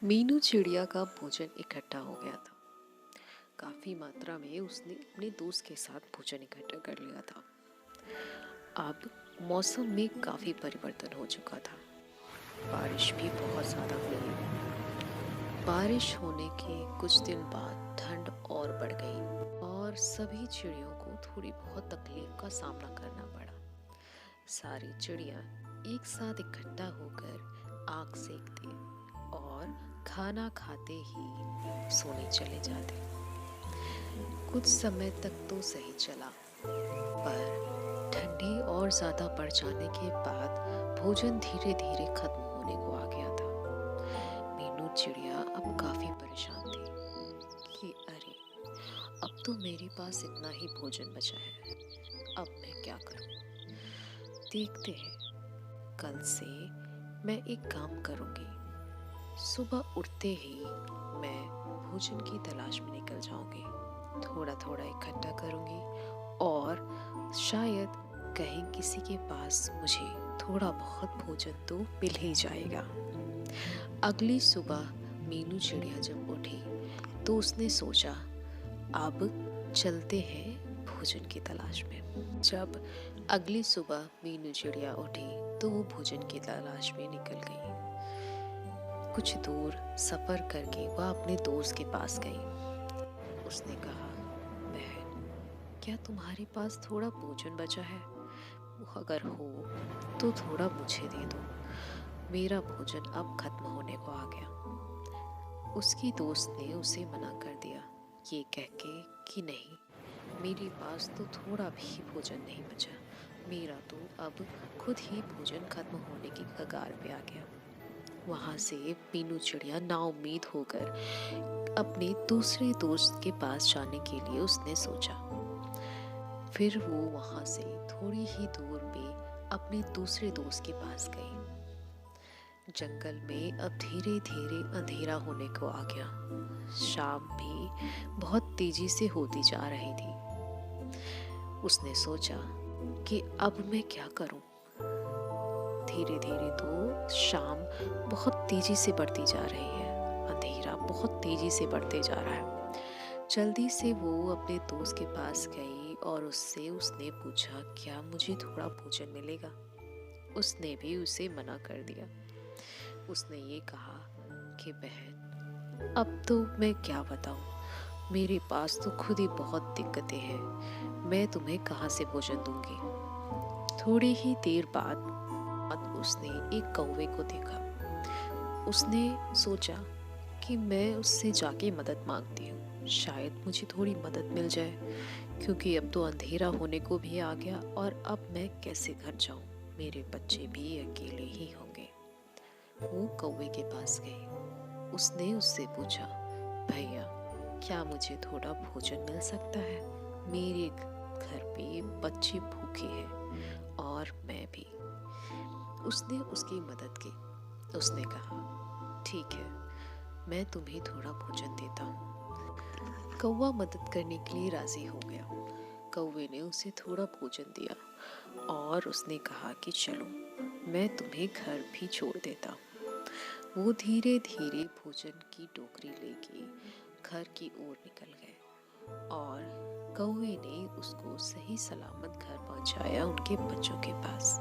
मीनू चिड़िया का भोजन इकट्ठा हो गया था। काफी मात्रा में उसने अपने दोस्त के साथ भोजन इकट्ठा कर लिया था। अब मौसम में काफी परिवर्तन हो चुका था। बारिश भी बहुत ज्यादा हुई। बारिश होने के कुछ दिन बाद ठंड और बढ़ गई और सभी चिड़ियों को थोड़ी बहुत तकलीफ का सामना करना पड़ा। सारी चिड़िया एक साथ इकट्ठा होकर आग सेकते और खाना खाते ही सोने चले जाते। कुछ समय तक तो सही चला, पर ठंडी और ज्यादा बढ़ जाने के बाद भोजन धीरे धीरे खत्म होने को आ गया था। मीनू चिड़िया अब काफी परेशान थी कि अरे, अब तो मेरे पास इतना ही भोजन बचा है, अब मैं क्या करूं? देखते हैं, कल से मैं एक काम करूंगी। सुबह उठते ही मैं भोजन की तलाश में निकल जाऊंगी। थोड़ा थोड़ा इकट्ठा करूंगी और शायद कहीं किसी के पास मुझे थोड़ा बहुत भोजन तो मिल ही जाएगा। अगली सुबह मीनू चिड़िया जब उठी तो उसने सोचा, अब चलते हैं भोजन की तलाश में। जब अगली सुबह मीनू चिड़िया उठी तो वो भोजन की तलाश में निकल गई। कुछ दूर सफर करके वह अपने दोस्त के पास गई। उसने कहा, बहन, क्या तुम्हारे पास थोड़ा भोजन बचा है? अगर हो तो थोड़ा मुझे दे दो, मेरा भोजन अब खत्म होने को आ गया। उसकी दोस्त ने उसे मना कर दिया, ये कह के कि नहीं, मेरे पास तो थोड़ा भी भोजन नहीं बचा, मेरा तो अब खुद ही भोजन खत्म होने की कगार पे आ गया। वहां से मीनू चिड़िया नाउम्मीद होकर अपने दूसरे दोस्त के पास जाने के लिए उसने सोचा। फिर वो वहां से थोड़ी ही दूर पे अपने दूसरे दोस्त के पास गई। जंगल में अब धीरे धीरे अंधेरा होने को आ गया। शाम भी बहुत तेजी से होती जा रही थी। उसने सोचा कि अब मैं क्या करूं? धीरे धीरे तो शाम बहुत तेजी से बढ़ती जा रही है, अंधेरा बहुत तेजी से बढ़ते जा रहा है। जल्दी से वो अपने दोस्त के पास गई और उसने पूछा, क्या मुझे थोड़ा भोजन मिलेगा? उसने भी उसे मना कर दिया। उसने ये कहा कि बहन, अब तो मैं क्या बताऊं, मेरे पास तो खुद ही बहुत दिक्कतें हैं, मैं तुम्हें कहाँ से भोजन दूंगी? थोड़ी ही देर बाद उसने एक कौवे को देखा। उसने सोचा कि मैं उससे जाके मदद मांगती हूँ, शायद मुझे थोड़ी मदद मिल जाए, क्योंकि अब तो अंधेरा होने को भी आ गया और अब मैं कैसे घर जाऊं, मेरे बच्चे भी अकेले ही होंगे। वो कौवे के पास गई। उसने उससे पूछा, भैया, क्या मुझे थोड़ा भोजन मिल सकता है? मेरे घर पे बच्चे भूखे हैं और मैं भी। उसने उसकी मदद की। उसने कहा, ठीक है, मैं तुम्हें थोड़ा भोजन देता हूँ। कौवा मदद करने के लिए राजी हो गया। कौवे ने उसे थोड़ा भोजन दिया और उसने कहा कि चलो, मैं तुम्हें घर भी छोड़ देता हूँ। वो धीरे धीरे भोजन की टोकरी लेके घर की ओर निकल गए और कौवे ने उसको सही सलामत घर पहुंचाया उनके बच्चों के पास।